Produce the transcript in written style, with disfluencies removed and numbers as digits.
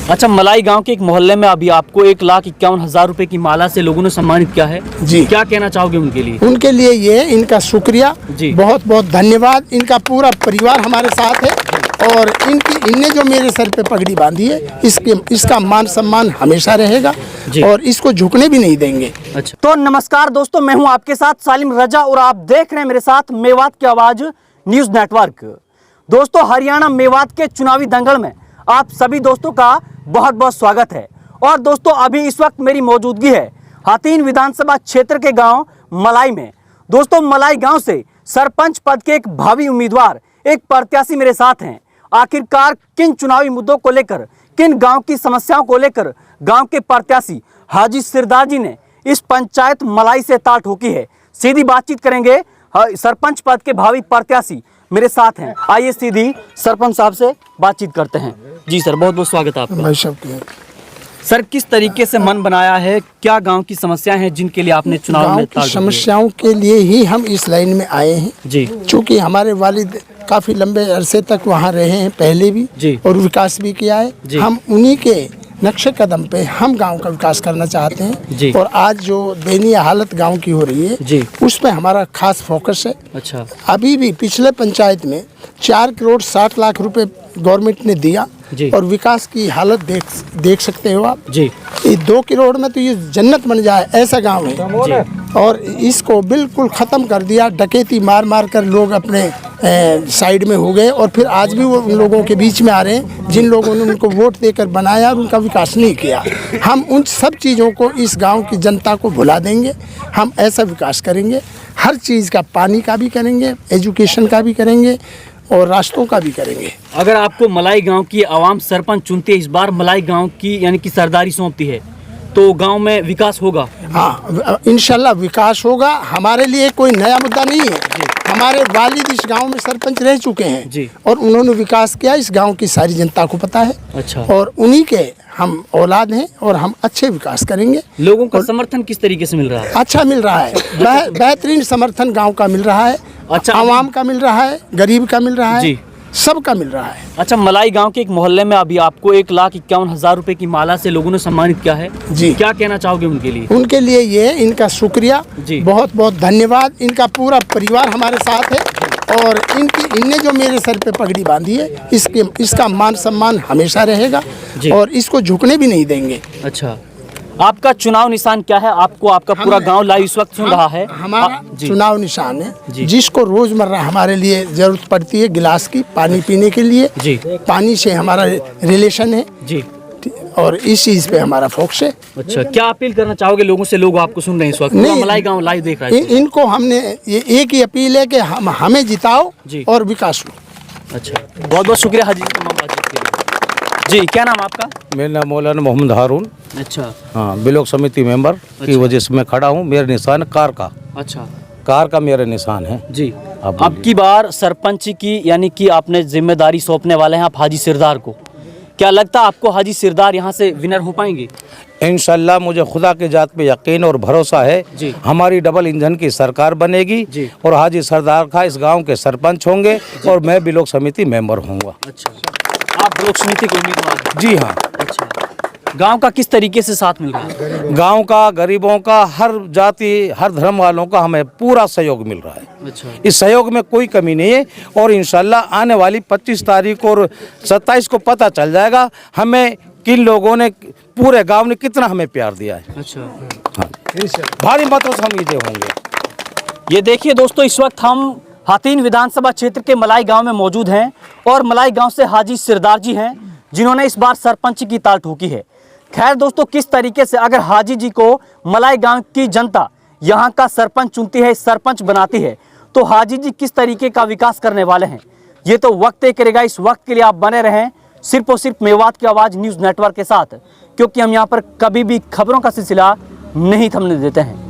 अच्छा, मलाई गांव के एक मोहल्ले में अभी आपको 1,51,000 रुपए की माला से लोगों ने सम्मानित किया है जी। क्या कहना चाहोगे उनके लिए? उनके लिए ये इनका शुक्रिया जी। बहुत बहुत धन्यवाद। इनका पूरा परिवार हमारे साथ है और इनने जो मेरे सर पे पगड़ी बांधी है इसका मान सम्मान हमेशा रहेगा और इसको झुकने भी नहीं देंगे। अच्छा, तो नमस्कार दोस्तों, मैं हूं आपके साथ सालिम रजा और आप देख रहे हैं मेरे साथ मेवात की आवाज न्यूज नेटवर्क। दोस्तों, हरियाणा मेवात के चुनावी दंगल में आप सभी दोस्तों का बहुत बहुत स्वागत है। और दोस्तों, अभी इस वक्त मेरी मौजूदगी है हातीन विधानसभा क्षेत्र के गांव मलाई में। दोस्तों, मलाई गांव से सरपंच पद के एक भावी उम्मीदवार, एक प्रत्याशी मेरे साथ हैं। आखिरकार किन चुनावी मुद्दों को लेकर, किन गांव की समस्याओं को लेकर गांव के प्रत्याशी हाजी सिरदार जी ने इस पंचायत मलाई से ताल ठोकी है, सीधी बातचीत करेंगे। सरपंच पद के भावी प्रत्याशी मेरे साथ हैं। आइए सीधी सरपंच साहब से बातचीत करते हैं। जी सर, बहुत बहुत स्वागत है आपका। सर, किस तरीके से मन बनाया है, क्या गांव की समस्याएं हैं जिनके लिए आपने चुनाव में ताल ठोकी? समस्याओं के लिए ही हम इस लाइन में आए हैं जी। चूँकि हमारे वालिद काफी लंबे अरसे तक वहाँ रहे हैं पहले भी जी। और विकास भी किया है। हम उन्हीं के नक्शे कदम पे हम गांव का विकास करना चाहते हैं जी। और आज जो दयनीय हालत गांव की हो रही है जी। उस पर हमारा खास फोकस है। अच्छा, अभी भी पिछले पंचायत में 4 करोड़ 60 लाख रुपए गवर्नमेंट ने दिया जी। और विकास की हालत देख सकते हो आप जी। 2 करोड़ में तो ये जन्नत बन जाए ऐसा गांव है जी। और इसको बिल्कुल ख़त्म कर दिया। डकैती मार मार कर लोग अपने साइड में हो गए और फिर आज भी वो उन लोगों के बीच में आ रहे हैं जिन लोगों ने उनको वोट देकर बनाया और उनका विकास नहीं किया। हम उन सब चीज़ों को इस गांव की जनता को भुला देंगे। हम ऐसा विकास करेंगे, हर चीज़ का, पानी का भी करेंगे, एजुकेशन का भी करेंगे और रास्तों का भी करेंगे। अगर आपको मलाई गांव की आवाम सरपंच चुनती है, इस बार मलाई गांव की यानी कि सरदारी सौंपती है, तो गांव में विकास होगा? हाँ, इंशाल्लाह विकास होगा। हमारे लिए कोई नया मुद्दा नहीं है। हमारे वालिद इस गांव में सरपंच रह चुके हैं जी। और उन्होंने विकास किया, इस गांव की सारी जनता को पता है। अच्छा। और उन्हीं के हम औलाद हैं और हम अच्छे विकास करेंगे। लोगों का समर्थन किस तरीके से मिल रहा है? अच्छा मिल रहा है, बेहतरीन समर्थन गाँव का मिल रहा है। अच्छा, आवाम का मिल रहा है, गरीब का मिल रहा है जी। सबका मिल रहा है। अच्छा, मलाई गांव के एक मोहल्ले में अभी आपको 1,51,000 रुपए की माला से लोगों ने सम्मानित किया है जी। क्या कहना चाहोगे उनके लिए? उनके लिए ये इनका शुक्रिया जी। बहुत बहुत धन्यवाद। इनका पूरा परिवार हमारे साथ है और इनने जो मेरे सर पे पगड़ी बांधी है इसका मान सम्मान हमेशा रहेगा और इसको झुकने भी नहीं देंगे। अच्छा, आपका चुनाव निशान क्या है? आपको आपका पूरा गांव लाइव इस वक्त सुन रहा है। हमारा चुनाव निशान है जिसको रोजमर्रा हमारे लिए जरूरत पड़ती है, गिलास की पानी पीने के लिए जी। पानी से हमारा रिलेशन है जी और इस चीज पे हमारा फोकस है। अच्छा, क्या अपील करना चाहोगे लोगों से? लोग आपको सुन रहे हैं इस वक्त, मलाई गांव लाइव देख रहा है। इनको हमने ये एक ही अपील है कि हमें जिताओ और विकास हो। अच्छा, बहुत बहुत शुक्रिया हाजी जी। क्या नाम आपका? मेरा नाम मौलाना मोहम्मद हारून। अच्छा, हाँ, ब्लॉक समिति मेंबर की वजह से मैं खड़ा हूँ। मेरा निशान कार का। अच्छा, कार का मेरा निशान है जी। अब की बार सरपंच की यानी कि आपने जिम्मेदारी सौंपने वाले हैं आप हाजी सिरदार को। क्या लगता है आपको हाजी सिरदार यहाँ से विनर हो पाएंगे? इंशाल्लाह मुझे खुदा के जात पे यकीन और भरोसा है जी। हमारी डबल इंजन की सरकार बनेगी जी। और हाजी सिरदार का इस गाँव के सरपंच होंगे और मैं ब्लॉक समिति मेंबर होऊंगा। अच्छा, आप ब्लॉक समिति के उम्मीदवार? जी हाँ। अच्छा, गांव का किस तरीके से साथ मिल रहा है? गांव का, गरीबों का, हर जाति हर धर्म वालों का हमें पूरा सहयोग मिल रहा है। अच्छा, इस सहयोग में कोई कमी नहीं है और इंशाल्लाह आने वाली 25 तारीख और 27 को पता चल जाएगा हमें किन लोगों ने, पूरे गांव ने कितना हमें प्यार दिया है। अच्छा, हाँ, भारी मतों से हम विजय होंगे। ये देखिए दोस्तों, इस वक्त हम हातीन विधानसभा क्षेत्र के मलाई गांव में मौजूद हैं और मलाई गांव से हाजी सिरदार जी हैं जिन्होंने इस बार सरपंच की ताल ठोकी है। खैर दोस्तों, किस तरीके से अगर हाजी जी को मलाई गांव की जनता यहां का सरपंच चुनती है, सरपंच बनाती है, तो हाजी जी किस तरीके का विकास करने वाले हैं ये तो वक्त तय करेगा। इस वक्त के लिए आप बने रहें सिर्फ और सिर्फ मेवात की आवाज़ न्यूज़ नेटवर्क के साथ, क्योंकि हम यहाँ पर कभी भी खबरों का सिलसिला नहीं थमने देते हैं।